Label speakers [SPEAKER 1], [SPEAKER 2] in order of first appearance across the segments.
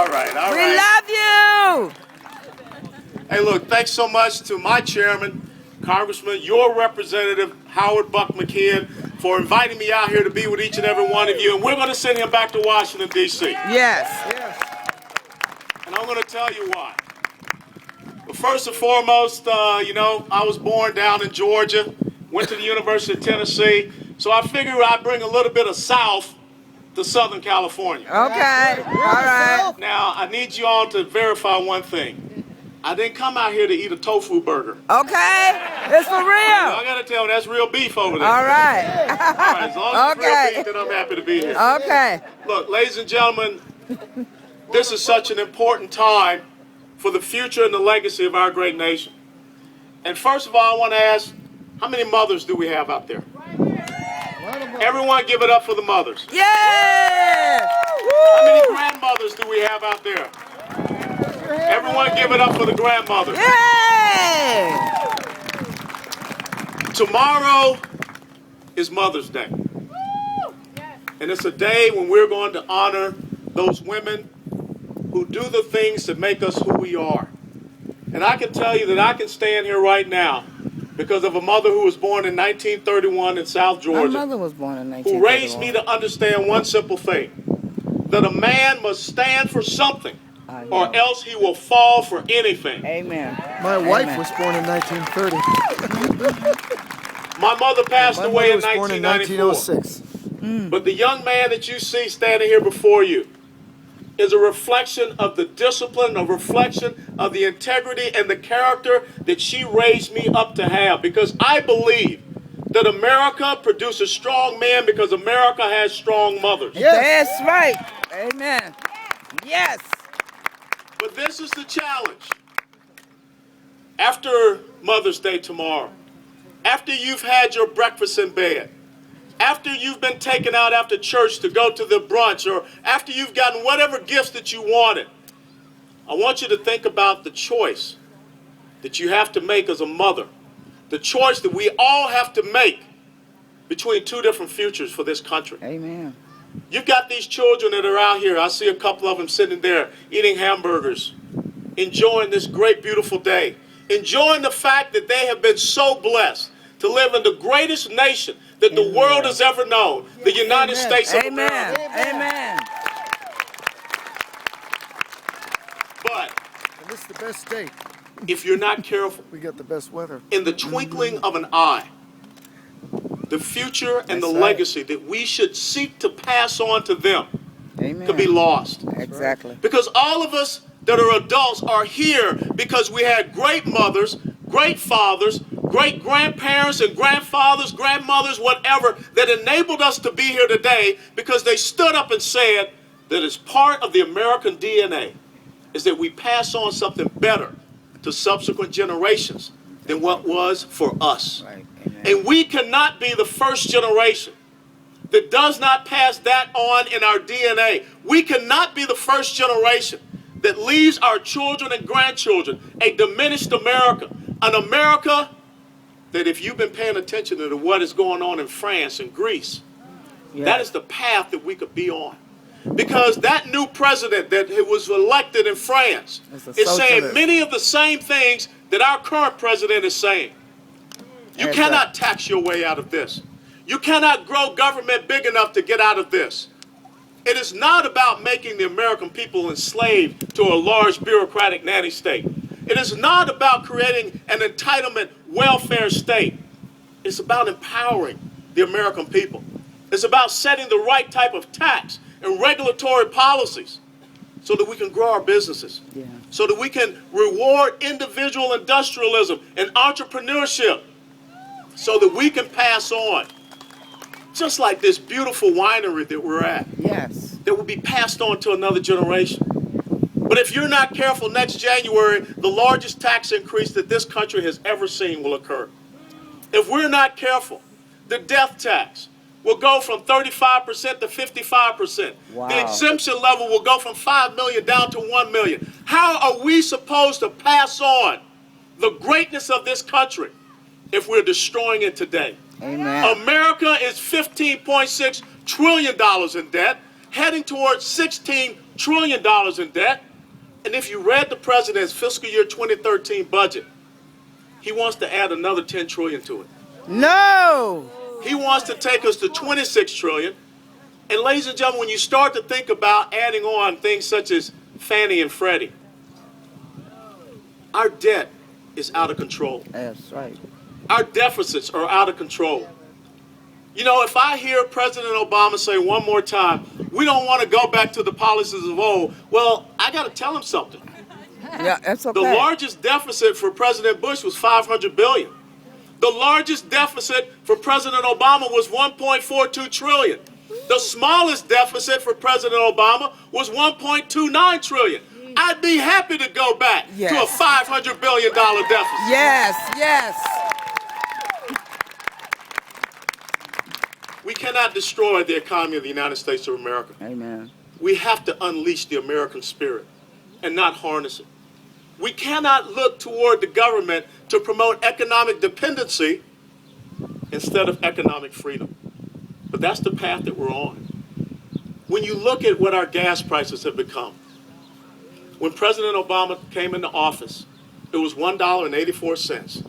[SPEAKER 1] All right.
[SPEAKER 2] We love you.
[SPEAKER 1] Hey, look, thanks so much to my chairman, Congressman, your representative, Howard Buck McKeon, for inviting me out here to be with each and every one of you. And we're going to send him back to Washington, D.C.
[SPEAKER 2] Yes.
[SPEAKER 1] And I'm going to tell you why. But first and foremost, I was born down in Georgia, went to the University of Tennessee, so I figured I'd bring a little bit of South to Southern California.
[SPEAKER 2] Okay. All right.
[SPEAKER 1] Now, I need you all to verify one thing. I didn't come out here to eat a tofu burger.
[SPEAKER 2] Okay. It's for real.
[SPEAKER 1] I got to tell you, that's real beef over there.
[SPEAKER 2] All right.
[SPEAKER 1] All right, as long as it's real beef, then I'm happy to be here.
[SPEAKER 2] Okay.
[SPEAKER 1] Look, ladies and gentlemen, this is such an important time for the future and the legacy of our great nation. And first of all, I want to ask, how many mothers do we have out there? Everyone give it up for the mothers.
[SPEAKER 2] Yeah!
[SPEAKER 1] How many grandmothers do we have out there? Everyone give it up for the grandmothers.
[SPEAKER 2] Yay!
[SPEAKER 1] Tomorrow is Mother's Day. And it's a day when we're going to honor those women who do the things that make us who we are. And I can tell you that I can stand here right now because of a mother who was born in 1931 in South Georgia.
[SPEAKER 2] My mother was born in 1931.
[SPEAKER 1] Who raised me to understand one simple thing, that a man must stand for something or else he will fall for anything.
[SPEAKER 2] Amen.
[SPEAKER 3] My wife was born in 1930.
[SPEAKER 1] My mother passed away in
[SPEAKER 3] born in
[SPEAKER 1] 1994.
[SPEAKER 3] 1906.
[SPEAKER 1] But the young man that you see standing here before you is a reflection of the discipline, a reflection of the integrity and the character that she raised me up to have. Because I believe that America produces strong men because America has strong mothers.
[SPEAKER 2] Yes. That's right. Amen. Yes.
[SPEAKER 1] But this is the challenge. After Mother's Day tomorrow, after you've had your breakfast in bed, after you've been taken out after church to go to the brunch, or after you've gotten whatever gifts that you wanted, I want you to think about the choice that you have to make as a mother, the choice that we all have to make between two different futures for this country.
[SPEAKER 2] Amen.
[SPEAKER 1] You've got these children that are out here. I see a couple of them sitting there eating hamburgers, enjoying this great, beautiful day, enjoying the fact that they have been so blessed to live in the greatest nation that the world has ever known, the United States of America.
[SPEAKER 2] Amen.
[SPEAKER 1] But
[SPEAKER 3] And this is the best state.
[SPEAKER 1] if you're not careful,
[SPEAKER 3] We got the best weather.
[SPEAKER 1] in the twinkling of an eye, the future and the legacy that we should seek to pass on to them
[SPEAKER 2] Amen.
[SPEAKER 1] could be lost.
[SPEAKER 2] Exactly.
[SPEAKER 1] Because all of us that are adults are here because we had great mothers, great fathers, great grandparents and grandfathers, grandmothers, whatever, that enabled us to be here today because they stood up and said that as part of the American DNA is that we pass on something better to subsequent generations than what was for us.
[SPEAKER 2] Right.
[SPEAKER 1] And we cannot be the first generation that does not pass that on in our DNA. We cannot be the first generation that leaves our children and grandchildren a diminished America, an America that if you've been paying attention to what is going on in France and Greece, that is the path that we could be on. Because that new president that was elected in France is saying many of the same things that our current president is saying. You cannot tax your way out of this. You cannot grow government big enough to get out of this. It is not about making the American people enslaved to a large bureaucratic nanny state. It is not about creating an entitlement welfare state. It's about empowering the American people. It's about setting the right type of tax and regulatory policies so that we can grow our businesses, so that we can reward individual industrialism and entrepreneurship, so that we can pass on, just like this beautiful winery that we're at, that will be passed on to another generation. But if you're not careful, next January, the largest tax increase that this country has ever seen will occur. If we're not careful, the death tax will go from 35% to 55%.
[SPEAKER 2] Wow.
[SPEAKER 1] The exemption level will go from 5 million down to 1 million. How are we supposed to pass on the greatness of this country if we're destroying it today?
[SPEAKER 2] Amen.
[SPEAKER 1] America is $15.6 trillion in debt, heading towards $16 trillion in debt. And if you read the president's fiscal year 2013 budget, he wants to add another 10 trillion to it.
[SPEAKER 2] No.
[SPEAKER 1] He wants to take us to 26 trillion. And ladies and gentlemen, when you start to think about adding on things such as Fannie and Freddie, our debt is out of control.
[SPEAKER 2] That's right.
[SPEAKER 1] Our deficits are out of control. You know, if I hear President Obama say one more time, we don't want to go back to the policies of old, well, I got to tell him something.
[SPEAKER 2] Yeah, that's okay.
[SPEAKER 1] The largest deficit for President Bush was $500 billion. The largest deficit for President Obama was $1.42 trillion. The smallest deficit for President Obama was $1.29 trillion. I'd be happy to go back to a $500 billion deficit.
[SPEAKER 2] Yes, yes.
[SPEAKER 1] We cannot destroy the economy of the United States of America.
[SPEAKER 2] Amen.
[SPEAKER 1] We have to unleash the American spirit and not harness it. We cannot look toward the government to promote economic dependency instead of economic freedom. But that's the path that we're on. When you look at what our gas prices have become, when President Obama came into office, it was $1.84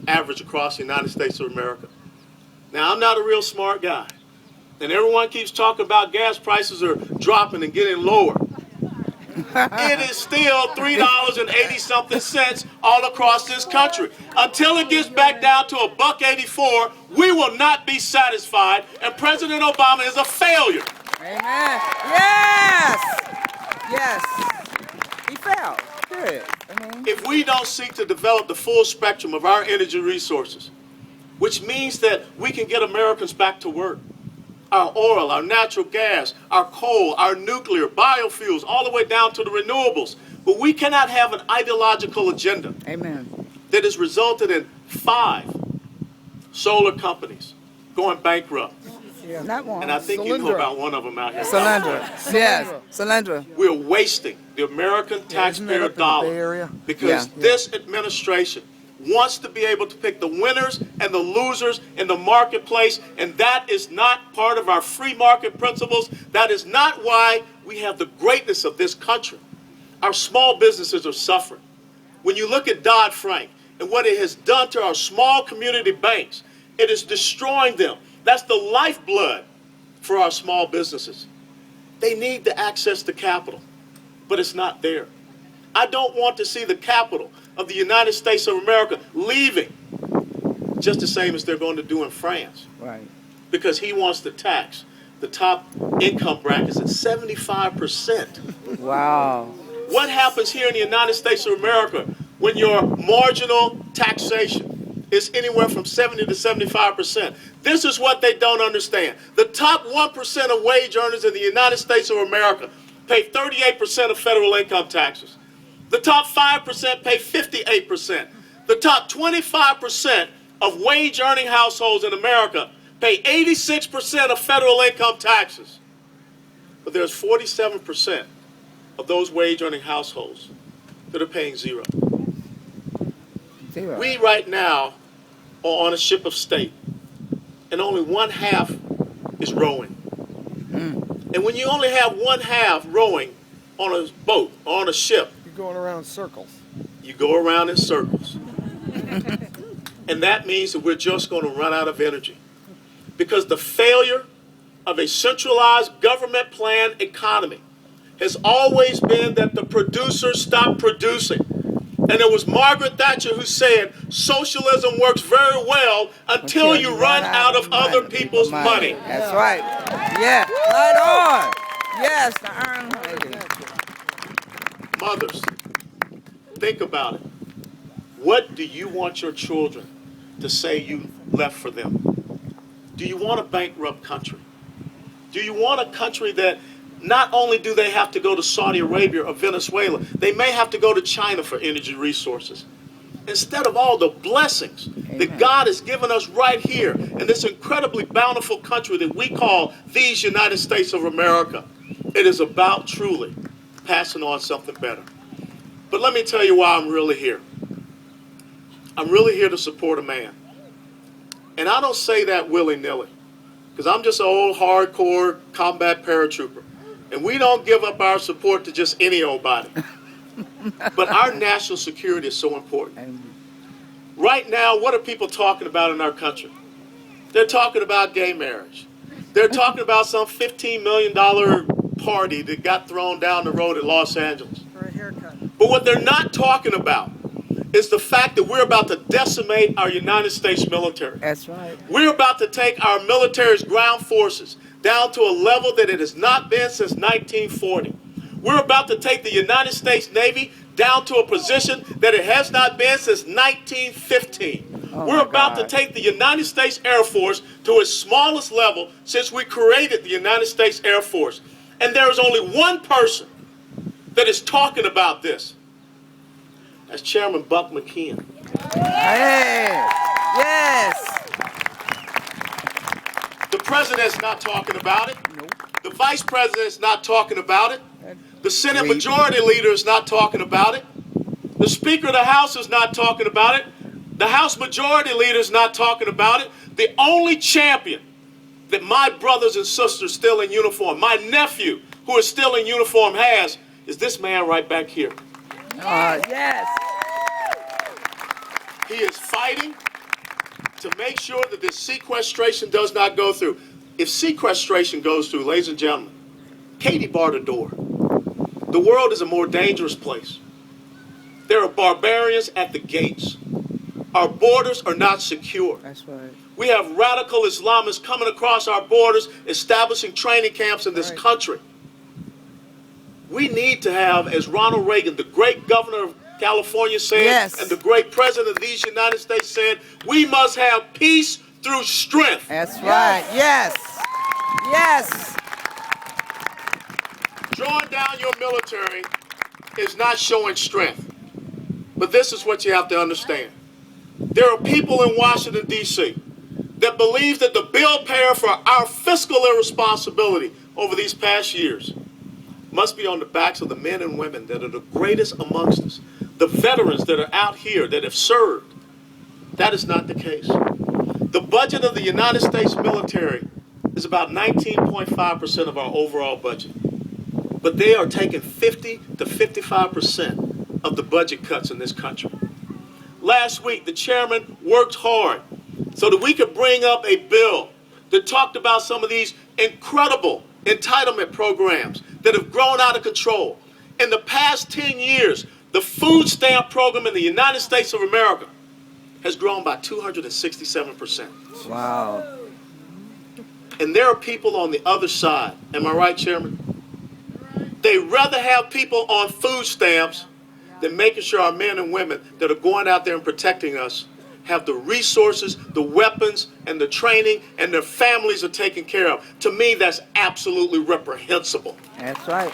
[SPEAKER 1] average across the United States of America. Now, I'm not a real smart guy, and everyone keeps talking about gas prices are dropping and getting lower. It is still $3.80-something all across this country. Until it gets back down to $1.84, we will not be satisfied, and President Obama is a failure.
[SPEAKER 2] Amen. Yes. Yes. He failed. Good.
[SPEAKER 1] If we don't seek to develop the full spectrum of our energy resources, which means that we can get Americans back to work, our oil, our natural gas, our coal, our nuclear, biofuels, all the way down to the renewables. But we cannot have an ideological agenda that has resulted in 5 solar companies going bankrupt.
[SPEAKER 2] Yeah. Not one.
[SPEAKER 1] And I think you know about one of them out here.
[SPEAKER 2] Solyndra. Yes, Solyndra.
[SPEAKER 1] We're wasting the American taxpayer dollar because this administration wants to be able to pick the winners and the losers in the marketplace, and that is not part of our free market principles. That is not why we have the greatness of this country. Our small businesses are suffering. When you look at Dodd-Frank and what it has done to our small community banks, it is destroying them. That's the lifeblood for our small businesses. They need to access the capital, but it's not there. I don't want to see the capital of the United States of America leaving just the same as they're going to do in France.
[SPEAKER 2] Right.
[SPEAKER 1] Because he wants to tax the top income brackets at 75%.
[SPEAKER 2] Wow.
[SPEAKER 1] What happens here in the United States of America when your marginal taxation is anywhere from 70 to 75%? This is what they don't understand. The top 1% of wage earners in the United States of America pay 38% of federal income taxes. The top 5% pay 58%. The top 25% of wage-earning households in America pay 86% of federal income taxes. But there's 47% of those wage-earning households that are paying zero. We right now are on a ship of state, and only one half is rowing. And when you only have one half rowing on a boat, or on a ship,
[SPEAKER 3] going around in circles.
[SPEAKER 1] You go around in circles. And that means that we're just going to run out of energy. Because the failure of a centralized government planned economy has always been that the producers stop producing. And it was Margaret Thatcher who said, socialism works very well until you run out of other people's money.
[SPEAKER 2] That's right. Yeah, right on. Yes, the Iron Lady.
[SPEAKER 1] Mothers, think about it. What do you want your children to say you left for them? Do you want a bankrupt country? Do you want a country that not only do they have to go to Saudi Arabia or Venezuela, they may have to go to China for energy resources? Instead of all the blessings that God has given us right here in this incredibly bountiful country that we call these United States of America, it is about truly passing on something better. But let me tell you why I'm really here. I'm really here to support a man. And I don't say that willy-nilly, because I'm just an old hardcore combat paratrooper. And we don't give up our support to just any old body. But our national security is so important. Right now, what are people talking about in our country? They're talking about gay marriage. They're talking about some $15 million party that got thrown down the road in Los Angeles.
[SPEAKER 3] For a haircut.
[SPEAKER 1] But what they're not talking about is the fact that we're about to decimate our United States military.
[SPEAKER 2] That's right.
[SPEAKER 1] We're about to take our military's ground forces down to a level that it has not been since 1940. We're about to take the United States Navy down to a position that it has not been since 1915. We're about to take the United States Air Force to its smallest level since we created the United States Air Force. And there is only one person that is talking about this. That's Chairman Buck McKeon.
[SPEAKER 2] Hey, yes.
[SPEAKER 1] The president's not talking about it.
[SPEAKER 2] Nope.
[SPEAKER 1] The vice president's not talking about it. The Senate Majority Leader is not talking about it. The Speaker of the House is not talking about it. The House Majority Leader is not talking about it. The only champion that my brothers and sisters still in uniform, my nephew who is still in uniform has, is this man right back here.
[SPEAKER 2] Yes.
[SPEAKER 1] He is fighting to make sure that this sequestration does not go through. If sequestration goes through, ladies and gentlemen, Katie barred the door. The world is a more dangerous place. There are barbarians at the gates. Our borders are not secure.
[SPEAKER 2] That's right.
[SPEAKER 1] We have radical Islamists coming across our borders, establishing training camps in this country. We need to have, as Ronald Reagan, the great governor of California said, and the great president of these United States said, we must have peace through strength.
[SPEAKER 2] That's right. Yes. Yes.
[SPEAKER 1] Drawing down your military is not showing strength. But this is what you have to understand. There are people in Washington, D.C. that believe that the bill payer for our fiscal irresponsibility over these past years must be on the backs of the men and women that are the greatest amongst us, the veterans that are out here that have served. That is not the case. The budget of the United States military is about 19.5% of our overall budget. But they are taking 50 to 55% of the budget cuts in this country. Last week, the chairman worked hard so that we could bring up a bill that talked about some of these incredible entitlement programs that have grown out of control. In the past 10 years, the food stamp program in the United States of America has grown by 267%.
[SPEAKER 2] Wow.
[SPEAKER 1] And there are people on the other side. Am I right, Chairman? They'd rather have people on food stamps than making sure our men and women that are going out there and protecting us have the resources, the weapons, and the training, and their families are taken care of. To me, that's absolutely reprehensible.
[SPEAKER 2] That's right.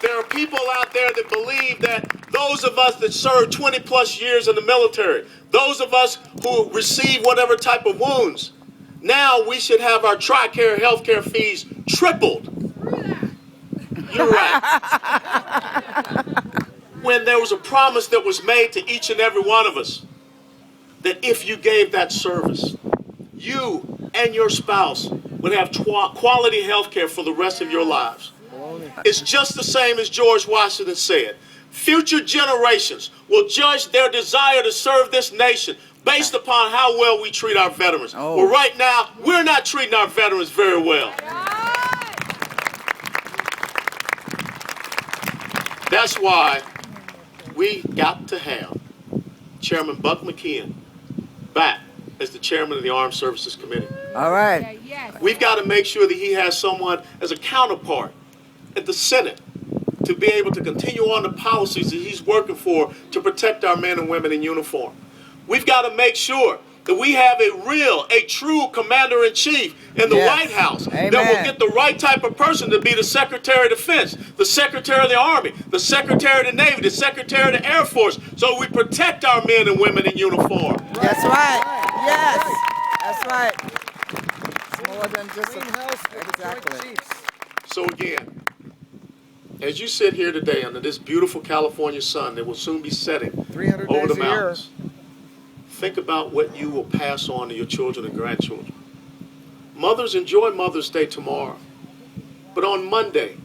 [SPEAKER 1] There are people out there that believe that those of us that served 20 plus years in the military, those of us who receive whatever type of wounds, now we should have our TRICARE healthcare fees tripled. You're right. When there was a promise that was made to each and every one of us that if you gave that service, you and your spouse would have quality health care for the rest of your lives. It's just the same as George Washington said. Future generations will judge their desire to serve this nation based upon how well we treat our veterans. Well, right now, we're not treating our veterans very well. That's why we got to have Chairman Buck McKeon back as the chairman of the Armed Services Committee.
[SPEAKER 2] All right.
[SPEAKER 1] We've got to make sure that he has someone as a counterpart at the Senate to be able to continue on the policies that he's working for to protect our men and women in uniform. We've got to make sure that we have a true commander-in-chief in the White House that will get the right type of person to be the Secretary of Defense, the Secretary of the Army, the Secretary of the Navy, the Secretary of the Air Force, so we protect our men and women in uniform.
[SPEAKER 2] That's right. Yes. That's right. More than just exactly.
[SPEAKER 1] So again, as you sit here today under this beautiful California sun that will soon be setting over the mountains, think about what you will pass on to your children and grandchildren. Mothers, enjoy Mother's Day tomorrow. But on Monday,